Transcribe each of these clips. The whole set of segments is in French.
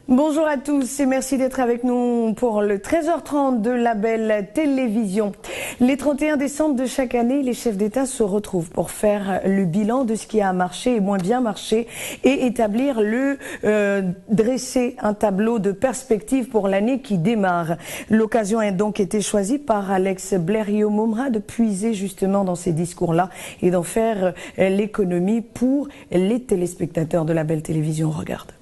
Bonjour à tous et merci d'être avec nous pour le 13h30 de la belle télévision. Les 31 décembre de chaque année, les chefs d'État se retrouvent pour faire le bilan de ce qui a marché et moins bien marché et établir dresser un tableau de perspective pour l'année qui démarre. L'occasion a donc été choisie par Alex Blériot-Momra de puiser justement dans ces discours-là et d'en faire l'économie pour les téléspectateurs de la belle télévision. Regarde.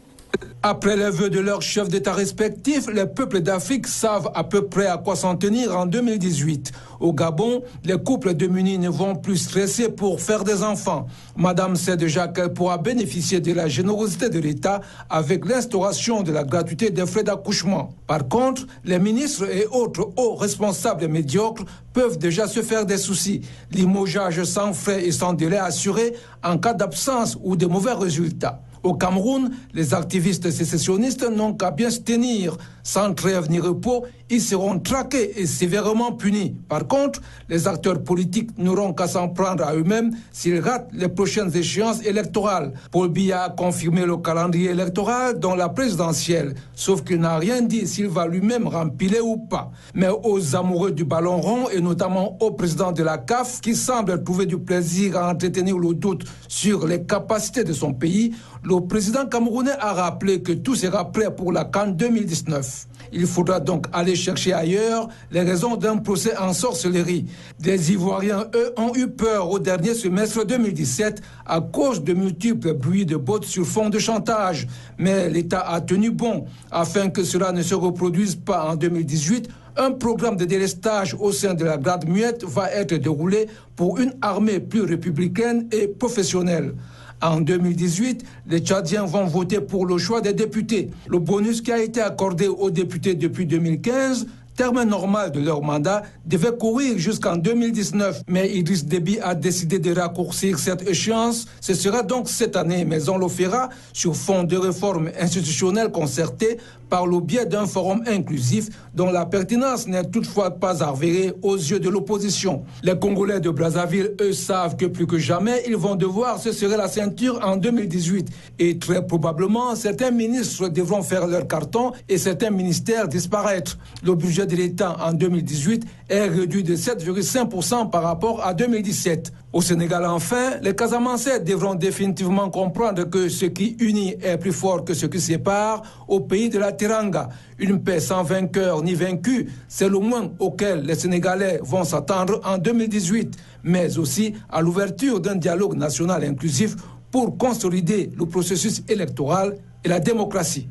Après les vœux de leurs chefs d'État respectifs, les peuples d'Afrique savent à peu près à quoi s'en tenir en 2018. Au Gabon, les couples démunis ne vont plus stresser pour faire des enfants. Madame sait déjà qu'elle pourra bénéficier de la générosité de l'État avec l'instauration de la gratuité des frais d'accouchement. Par contre, les ministres et autres hauts responsables médiocres peuvent déjà se faire des soucis. Limogeage sans frais et sans délai assuré en cas d'absence ou de mauvais résultats. Au Cameroun, les activistes sécessionnistes n'ont qu'à bien se tenir. Sans trêve ni repos, ils seront traqués et sévèrement punis. Par contre, les acteurs politiques n'auront qu'à s'en prendre à eux-mêmes s'ils ratent les prochaines échéances électorales. Paul Biya a confirmé le calendrier électoral dans la présidentielle, sauf qu'il n'a rien dit s'il va lui-même rempiler ou pas. Mais aux amoureux du ballon rond et notamment au président de la CAF, qui semble trouver du plaisir à entretenir le doute sur les capacités de son pays, le président camerounais a rappelé que tout sera prêt pour la CAN 2019. Il faudra donc aller chercher ailleurs les raisons d'un procès en sorcellerie. Des Ivoiriens, eux, ont eu peur au dernier semestre 2017 à cause de multiples bruits de bottes sur fond de chantage. Mais l'État a tenu bon. Afin que cela ne se reproduise pas en 2018, un programme de délestage au sein de la Grande Muette va être déroulé pour une armée plus républicaine et professionnelle. En 2018, les Tchadiens vont voter pour le choix des députés. Le bonus qui a été accordé aux députés depuis 2015, terme normal de leur mandat, devait courir jusqu'en 2019. Mais Idriss Déby a décidé de raccourcir cette échéance. Ce sera donc cette année, mais on le fera sur fond de réformes institutionnelles concertées par le biais d'un forum inclusif dont la pertinence n'est toutefois pas avérée aux yeux de l'opposition. Les Congolais de Brazzaville, eux, savent que plus que jamais, ils vont devoir se serrer la ceinture en 2018. Et très probablement, certains ministres devront faire leur carton et certains ministères disparaître. Le budget de l'État en 2018 est réduit de 7,5% par rapport à 2017. Au Sénégal, enfin, les Casamançais devront définitivement comprendre que ce qui unit est plus fort que ce qui sépare au pays de la Teranga. Une paix sans vainqueur ni vaincu, c'est le moins auquel les Sénégalais vont s'attendre en 2018, mais aussi à l'ouverture d'un dialogue national inclusif pour consolider le processus électoral et la démocratie.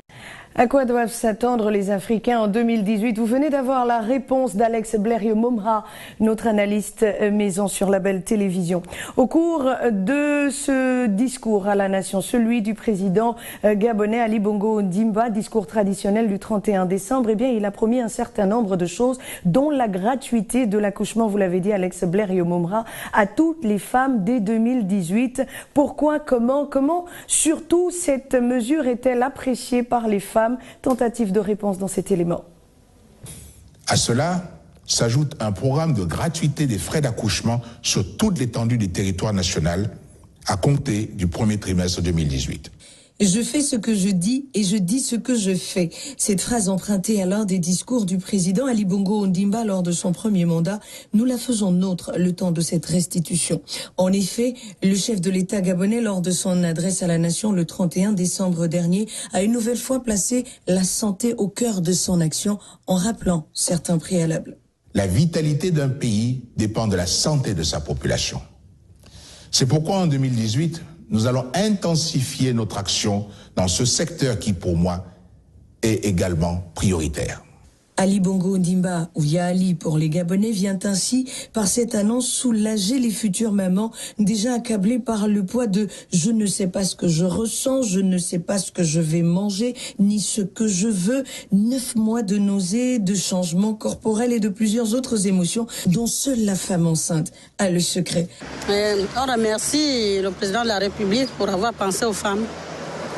À quoi doivent s'attendre les Africains en 2018? Vous venez d'avoir la réponse d'Alex Blériot-Momra, notre analyste maison sur la belle télévision. Au cours de ce discours à la nation, celui du président gabonais Ali Bongo Ondimba, discours traditionnel du 31 décembre, eh bien, il a promis un certain nombre de choses, dont la gratuité de l'accouchement, vous l'avez dit Alex Blériot-Momra, à toutes les femmes dès 2018. Pourquoi, comment surtout cette mesure est-elle appréciée par les femmes? Tentative de réponse dans cet élément. À cela s'ajoute un programme de gratuité des frais d'accouchement sur toute l'étendue du territoire national à compter du premier trimestre 2018. Je fais ce que je dis et je dis ce que je fais. Cette phrase empruntée à l'un des discours du président Ali Bongo Ondimba lors de son premier mandat, nous la faisons nôtre le temps de cette restitution. En effet, le chef de l'État gabonais, lors de son adresse à la nation le 31 décembre dernier, a une nouvelle fois placé la santé au cœur de son action en rappelant certains préalables. La vitalité d'un pays dépend de la santé de sa population. C'est pourquoi en 2018, nous allons intensifier notre action dans ce secteur qui, pour moi, est également prioritaire. Ali Bongo Ondimba, ou Yaali pour les Gabonais, vient ainsi, par cette annonce, soulager les futures mamans déjà accablées par le poids de « je ne sais pas ce que je ressens, je ne sais pas ce que je vais manger, ni ce que je veux », 9 mois de nausées, de changements corporels et de plusieurs autres émotions dont seule la femme enceinte a le secret. On remercie le président de la République pour avoir pensé aux femmes,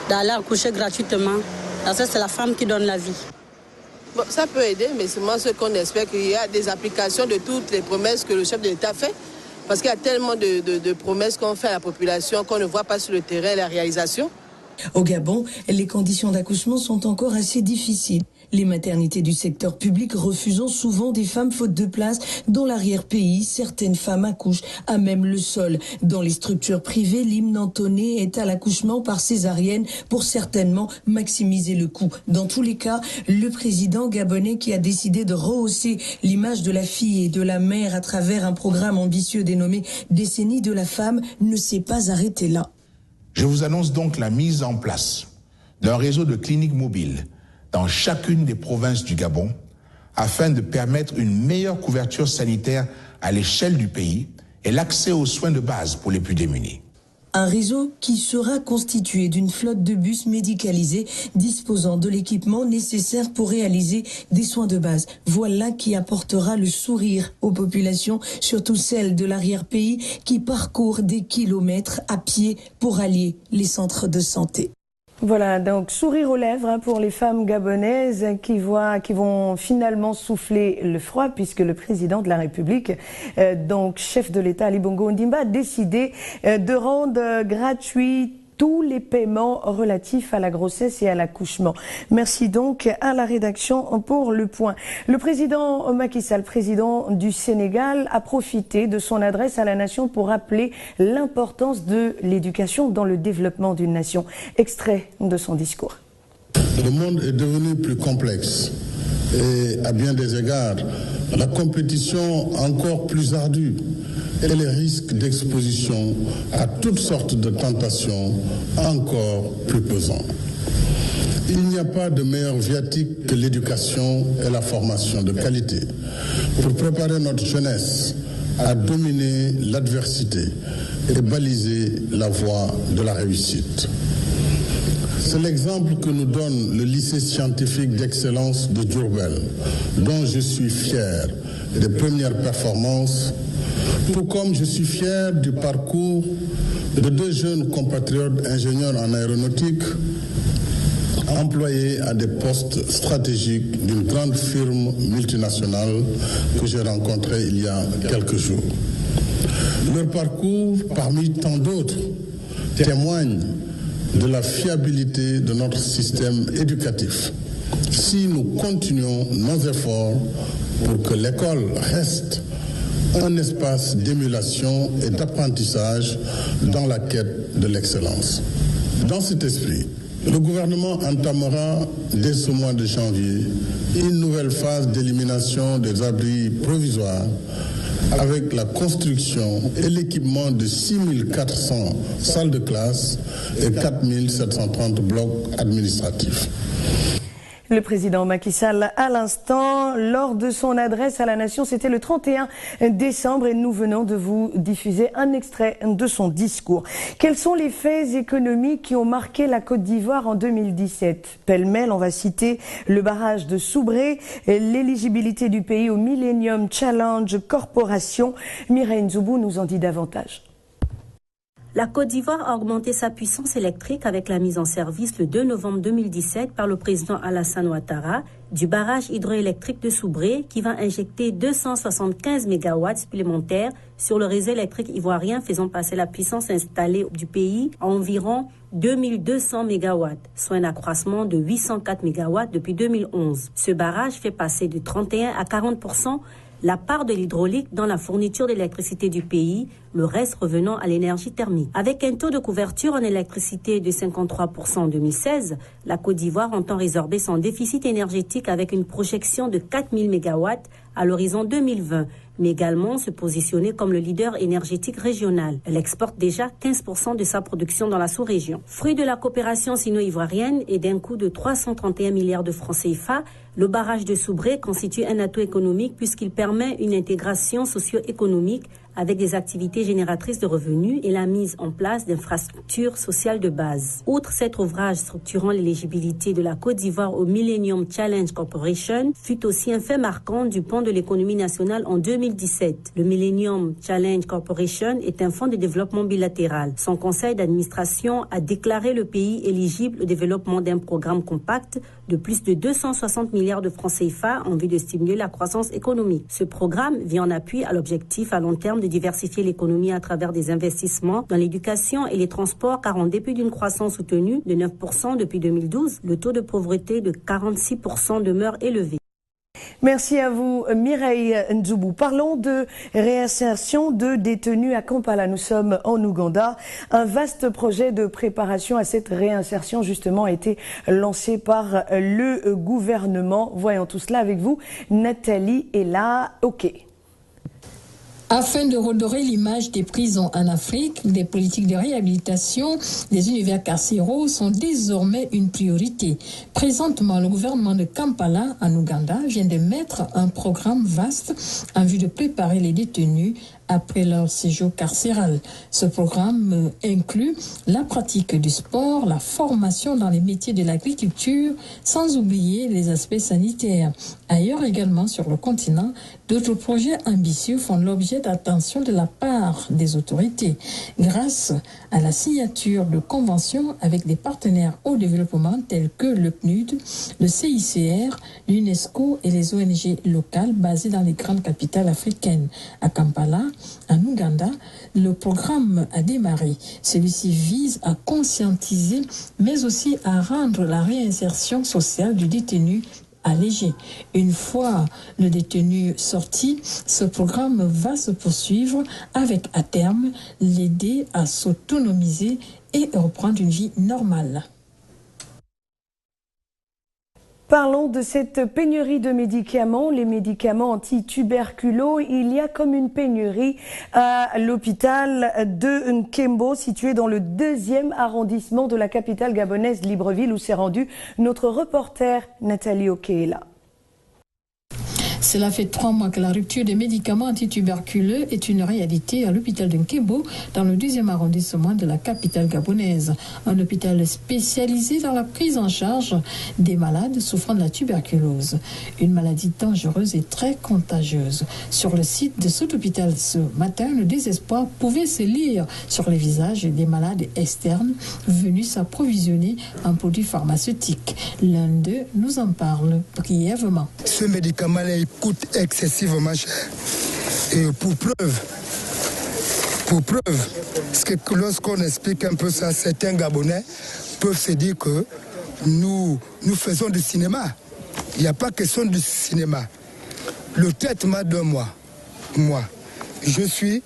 d'aller accoucher gratuitement, parce que c'est la femme qui donne la vie. Bon, ça peut aider, mais c'est moi ce qu'on espère qu'il y a des applications de toutes les promesses que le chef de l'État fait. Parce qu'il y a tellement de promesses qu'on fait à la population qu'on ne voit pas sur le terrain la réalisation. Au Gabon, les conditions d'accouchement sont encore assez difficiles. Les maternités du secteur public refusant souvent des femmes faute de place. Dans l'arrière-pays, certaines femmes accouchent à même le sol. Dans les structures privées, l'hymne entonné est à l'accouchement par césarienne pour certainement maximiser le coût. Dans tous les cas, le président gabonais qui a décidé de rehausser l'image de la fille et de la mère à travers un programme ambitieux dénommé Décennie de la femme ne s'est pas arrêté là. Je vous annonce donc la mise en place d'un réseau de cliniques mobiles dans chacune des provinces du Gabon afin de permettre une meilleure couverture sanitaire à l'échelle du pays et l'accès aux soins de base pour les plus démunis. Un réseau qui sera constitué d'une flotte de bus médicalisés disposant de l'équipement nécessaire pour réaliser des soins de base. Voilà qui apportera le sourire aux populations, surtout celles de l'arrière-pays qui parcourent des kilomètres à pied pour allier les centres de santé. Voilà, donc sourire aux lèvres pour les femmes gabonaises qui vont finalement souffler le froid puisque le président de la République, donc chef de l'État Ali Bongo Ondimba, a décidé de rendre gratuit tous les paiements relatifs à la grossesse et à l'accouchement. Merci donc à la rédaction pour le point. Le président Macky Sall, président du Sénégal, a profité de son adresse à la nation pour rappeler l'importance de l'éducation dans le développement d'une nation. Extrait de son discours. Le monde est devenu plus complexe et à bien des égards, la compétition encore plus ardue et les risques d'exposition à toutes sortes de tentations encore plus pesants. Il n'y a pas de meilleur viatique que l'éducation et la formation de qualité pour préparer notre jeunesse à dominer l'adversité et baliser la voie de la réussite. C'est l'exemple que nous donne le lycée scientifique d'excellence de Diourbel, dont je suis fier des premières performances, tout comme je suis fier du parcours de deux jeunes compatriotes ingénieurs en aéronautique employés à des postes stratégiques d'une grande firme multinationale que j'ai rencontrée il y a quelques jours. Leur parcours, parmi tant d'autres, témoigne de la fiabilité de notre système éducatif. Si nous continuons nos efforts pour que l'école reste un espace d'émulation et d'apprentissage dans la quête de l'excellence. Dans cet esprit, le gouvernement entamera dès ce mois de janvier une nouvelle phase d'élimination des abris provisoires avec la construction et l'équipement de 6400 salles de classe et 4730 blocs administratifs. Le président Macky Sall à l'instant, lors de son adresse à la nation, c'était le 31 décembre et nous venons de vous diffuser un extrait de son discours. Quels sont les faits économiques qui ont marqué la Côte d'Ivoire en 2017 ? Pêle-mêle, on va citer le barrage de Soubré, l'éligibilité du pays au Millennium Challenge Corporation. Mireille Nzoubou nous en dit davantage. La Côte d'Ivoire a augmenté sa puissance électrique avec la mise en service le 2 novembre 2017 par le président Alassane Ouattara du barrage hydroélectrique de Soubré qui va injecter 275 MW supplémentaires sur le réseau électrique ivoirien, faisant passer la puissance installée du pays à environ 2200 MW, soit un accroissement de 804 MW depuis 2011. Ce barrage fait passer de 31 à 40% la part de l'hydraulique dans la fourniture d'électricité du pays, le reste revenant à l'énergie thermique. Avec un taux de couverture en électricité de 53% en 2016, la Côte d'Ivoire entend résorber son déficit énergétique avec une projection de 4000 MW à l'horizon 2020, mais également se positionner comme le leader énergétique régional. Elle exporte déjà 15% de sa production dans la sous-région. Fruit de la coopération sino-ivoirienne et d'un coût de 331 milliards de francs CFA, le barrage de Soubré constitue un atout économique puisqu'il permet une intégration socio-économique avec des activités génératrices de revenus et la mise en place d'infrastructures sociales de base. Outre cet ouvrage structurant l'éligibilité de la Côte d'Ivoire au Millennium Challenge Corporation, fut aussi un fait marquant du pont de l'économie nationale en 2017. Le Millennium Challenge Corporation est un fonds de développement bilatéral. Son conseil d'administration a déclaré le pays éligible au développement d'un programme compact de plus de 260 milliards de francs CFA en vue de stimuler la croissance économique. Ce programme vient en appui à l'objectif à long terme de de diversifier l'économie à travers des investissements dans l'éducation et les transports, car en dépit d'une croissance soutenue de 9% depuis 2012, le taux de pauvreté de 46% demeure élevé. Merci à vous, Mireille Nzoubou. Parlons de réinsertion de détenus à Kampala. Nous sommes en Ouganda. Un vaste projet de préparation à cette réinsertion, justement, a été lancé par le gouvernement. Voyons tout cela avec vous. Nathalie est là. OK. Afin de redorer l'image des prisons en Afrique, des politiques de réhabilitation des univers carcéraux sont désormais une priorité. Présentement, le gouvernement de Kampala, en Ouganda, vient de mettre un programme vaste en vue de préparer les détenus après leur séjour carcéral. Ce programme inclut la pratique du sport, la formation dans les métiers de l'agriculture, sans oublier les aspects sanitaires. Ailleurs également sur le continent, d'autres projets ambitieux font l'objet d'attention de la part des autorités. Grâce à la signature de conventions avec des partenaires au développement tels que le PNUD, le CICR, l'UNESCO et les ONG locales basées dans les grandes capitales africaines. À Kampala, en Ouganda, le programme a démarré. Celui-ci vise à conscientiser, mais aussi à rendre la réinsertion sociale du détenu allégée. Une fois le détenu sorti, ce programme va se poursuivre avec, à terme, l'aider à s'autonomiser et reprendre une vie normale. Parlons de cette pénurie de médicaments, les médicaments anti-tuberculeux. Il y a comme une pénurie à l'hôpital de Nkembo, situé dans le 2e arrondissement de la capitale gabonaise, Libreville, où s'est rendue notre reporter Nathalie Okeela. Cela fait 3 mois que la rupture des médicaments antituberculeux est une réalité à l'hôpital de Nkembo, dans le 2e arrondissement de la capitale gabonaise. Un hôpital spécialisé dans la prise en charge des malades souffrant de la tuberculose. Une maladie dangereuse et très contagieuse. Sur le site de cet hôpital ce matin, le désespoir pouvait se lire sur les visages des malades externes venus s'approvisionner en produits pharmaceutiques. L'un d'eux nous en parle brièvement. Ce médicament-là, il coûte excessivement cher. Et pour preuve, parce que lorsqu'on explique un peu ça, certains Gabonais peuvent se dire que nous faisons du cinéma. Il n'y a pas question du cinéma. Le traitement d'un mois, je suis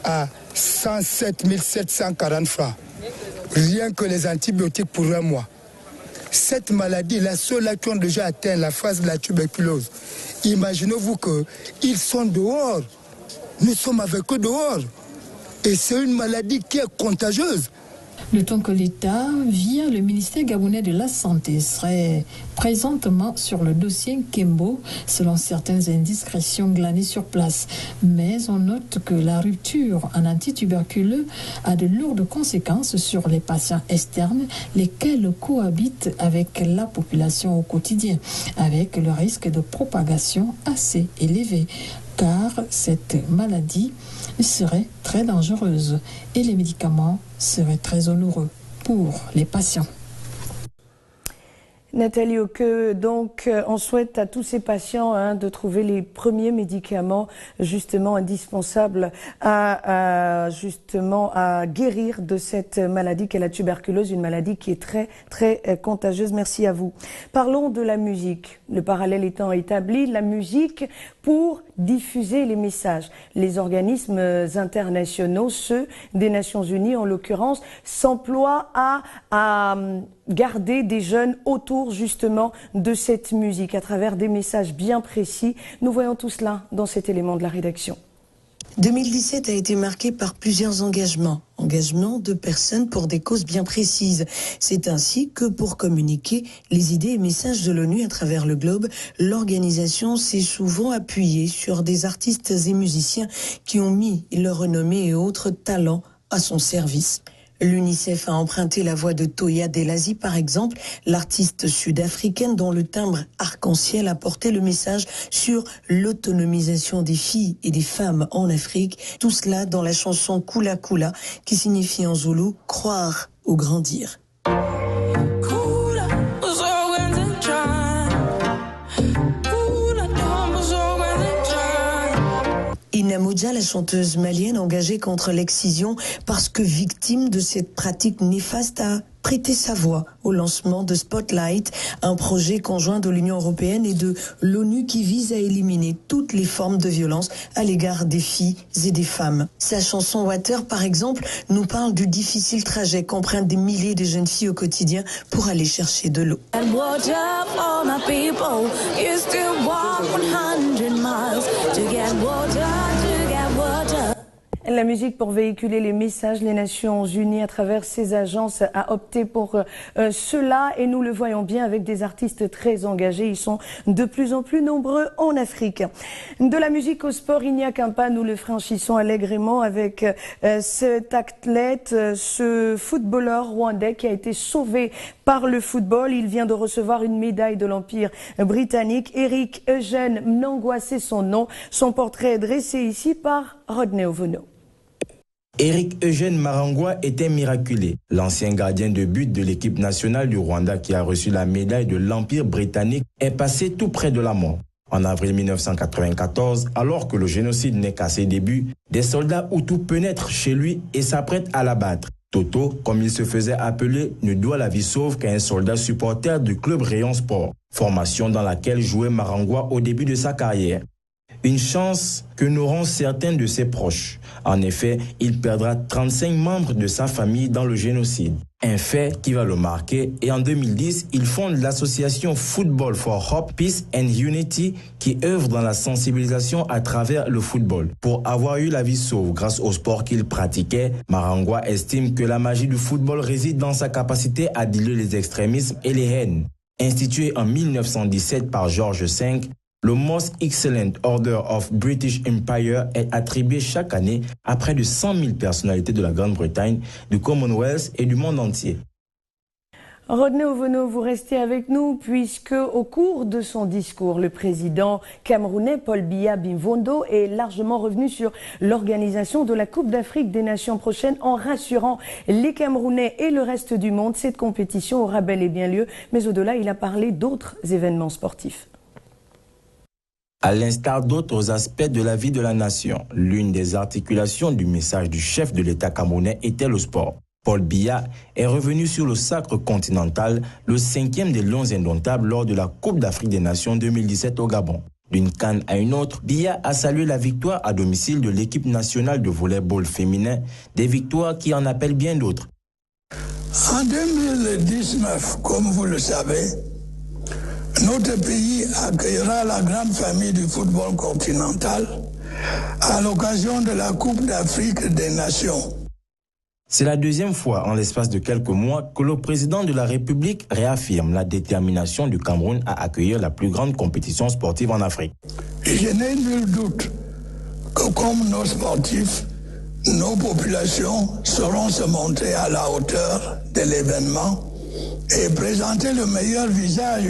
à 107 740 francs. Rien que les antibiotiques pour un mois. Cette maladie, ceux-là qui ont déjà atteint la phase de la tuberculose, imaginez-vous qu'ils sont dehors. Nous sommes avec eux dehors. Et c'est une maladie qui est contagieuse. Le temps que l'État, via le ministère gabonais de la Santé, serait présentement sur le dossier Nkembo, selon certaines indiscrétions glanées sur place. Mais on note que la rupture en antituberculeux a de lourdes conséquences sur les patients externes, lesquels cohabitent avec la population au quotidien, avec le risque de propagation assez élevé. Car cette maladie serait très dangereuse et les médicaments seraient très onéreux pour les patients. Nathalie Oke, donc on souhaite à tous ces patients de trouver les premiers médicaments justement indispensables à guérir de cette maladie qu'est la tuberculose, une maladie qui est très très contagieuse. Merci à vous. Parlons de la musique. Le parallèle étant établi, la musique pour diffuser les messages. Les organismes internationaux, ceux des Nations Unies en l'occurrence, s'emploient à garder des jeunes autour justement de cette musique à travers des messages bien précis. Nous voyons tout cela dans cet élément de la rédaction. 2017 a été marqué par plusieurs engagements de personnes pour des causes bien précises. C'est ainsi que pour communiquer les idées et messages de l'ONU à travers le globe, l'organisation s'est souvent appuyée sur des artistes et musiciens qui ont mis leur renommée et autres talents à son service. L'UNICEF a emprunté la voix de Toya Delazi, par exemple, l'artiste sud-africaine dont le timbre arc-en-ciel a porté le message sur l'autonomisation des filles et des femmes en Afrique. Tout cela dans la chanson Kula Kula, qui signifie en zoulou « croire ou grandir ». Ina Modja, la chanteuse malienne engagée contre l'excision parce que victime de cette pratique néfaste, a prêté sa voix au lancement de Spotlight, un projet conjoint de l'Union européenne et de l'ONU qui vise à éliminer toutes les formes de violence à l'égard des filles et des femmes. Sa chanson Water, par exemple, nous parle du difficile trajet qu'empruntent des milliers de jeunes filles au quotidien pour aller chercher de l'eau. La musique pour véhiculer les messages, les Nations Unies à travers ses agences a opté pour cela et nous le voyons bien avec des artistes très engagés. Ils sont de plus en plus nombreux en Afrique. De la musique au sport, il n'y a qu'un pas, nous le franchissons allègrement avec cet athlète, ce footballeur rwandais qui a été sauvé par le football. Il vient de recevoir une médaille de l'Empire britannique. Eric Eugène Mnangagwa, c'est son nom. Son portrait est dressé ici par Rodney Ovono. Eric Eugène Mnangagwa était miraculé. L'ancien gardien de but de l'équipe nationale du Rwanda qui a reçu la médaille de l'Empire britannique est passé tout près de la mort. En avril 1994, alors que le génocide n'est qu'à ses débuts, des soldats Hutus pénètrent chez lui et s'apprêtent à l'abattre. Toto, comme il se faisait appeler, ne doit la vie sauve qu'à un soldat supporter du club Rayon Sport, formation dans laquelle jouait Mnangagwa au début de sa carrière. Une chance que n'auront certains de ses proches. En effet, il perdra 35 membres de sa famille dans le génocide. Un fait qui va le marquer et en 2010, il fonde l'association Football for Hope, Peace and Unity qui œuvre dans la sensibilisation à travers le football. Pour avoir eu la vie sauve grâce au sport qu'il pratiquait, Mnangagwa estime que la magie du football réside dans sa capacité à diluer les extrémismes et les haines. Institué en 1917 par George V, le Most Excellent Order of British Empire est attribué chaque année à près de 100 000 personnalités de la Grande-Bretagne, du Commonwealth et du monde entier. Rodney Ovono, vous restez avec nous puisque au cours de son discours, le président camerounais Paul Biya Mvondo est largement revenu sur l'organisation de la Coupe d'Afrique des Nations prochaine en rassurant les Camerounais et le reste du monde. Cette compétition aura bel et bien lieu, mais au-delà, il a parlé d'autres événements sportifs. À l'instar d'autres aspects de la vie de la nation, l'une des articulations du message du chef de l'État camerounais était le sport. Paul Biya est revenu sur le sacre continental, le 5e des Lions indomptables lors de la Coupe d'Afrique des Nations 2017 au Gabon. D'une CAN à une autre, Biya a salué la victoire à domicile de l'équipe nationale de volley-ball féminin, des victoires qui en appellent bien d'autres. En 2019, comme vous le savez, notre pays accueillera la grande famille du football continental à l'occasion de la Coupe d'Afrique des Nations. C'est la deuxième fois en l'espace de quelques mois que le président de la République réaffirme la détermination du Cameroun à accueillir la plus grande compétition sportive en Afrique. Je n'ai nul doute que comme nos sportifs, nos populations sauront se montrer à la hauteur de l'événement et présenter le meilleur visage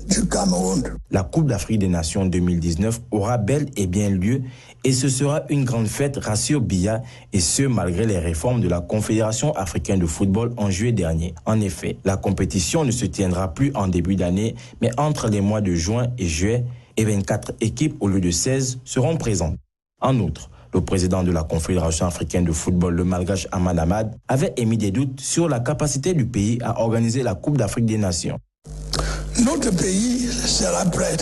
du Cameroun. La Coupe d'Afrique des Nations 2019 aura bel et bien lieu et ce sera une grande fête, rassure Biya, et ce malgré les réformes de la Confédération africaine de football en juillet dernier. En effet, la compétition ne se tiendra plus en début d'année, mais entre les mois de juin et juillet, et 24 équipes au lieu de 16 seront présentes. En outre, le président de la Confédération africaine de football, le malgache Ahmad Ahmad, avait émis des doutes sur la capacité du pays à organiser la Coupe d'Afrique des Nations. Notre pays sera prêt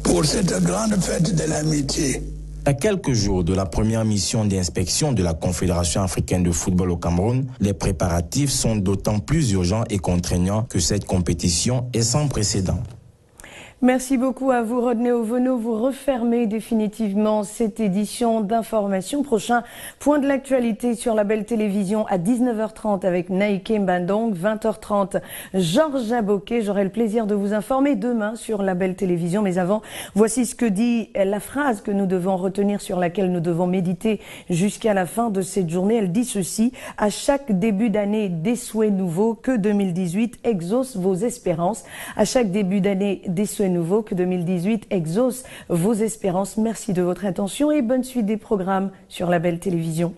pour cette grande fête de l'amitié. À quelques jours de la première mission d'inspection de la Confédération africaine de football au Cameroun, les préparatifs sont d'autant plus urgents et contraignants que cette compétition est sans précédent. Merci beaucoup à vous, Rodney Ovono. Vous refermez définitivement cette édition d'information. Prochain point de l'actualité sur la belle télévision à 19h30 avec Naïke Mbandong, 20h30 Georges Aboké. J'aurai le plaisir de vous informer demain sur la belle télévision. Mais avant, voici ce que dit la phrase que nous devons retenir, sur laquelle nous devons méditer jusqu'à la fin de cette journée. Elle dit ceci: à chaque début d'année, des souhaits nouveaux, que 2018 exauce vos espérances. À chaque début d'année, des souhaits nouveau, que 2018 exauce vos espérances. Merci de votre attention et bonne suite des programmes sur la belle télévision.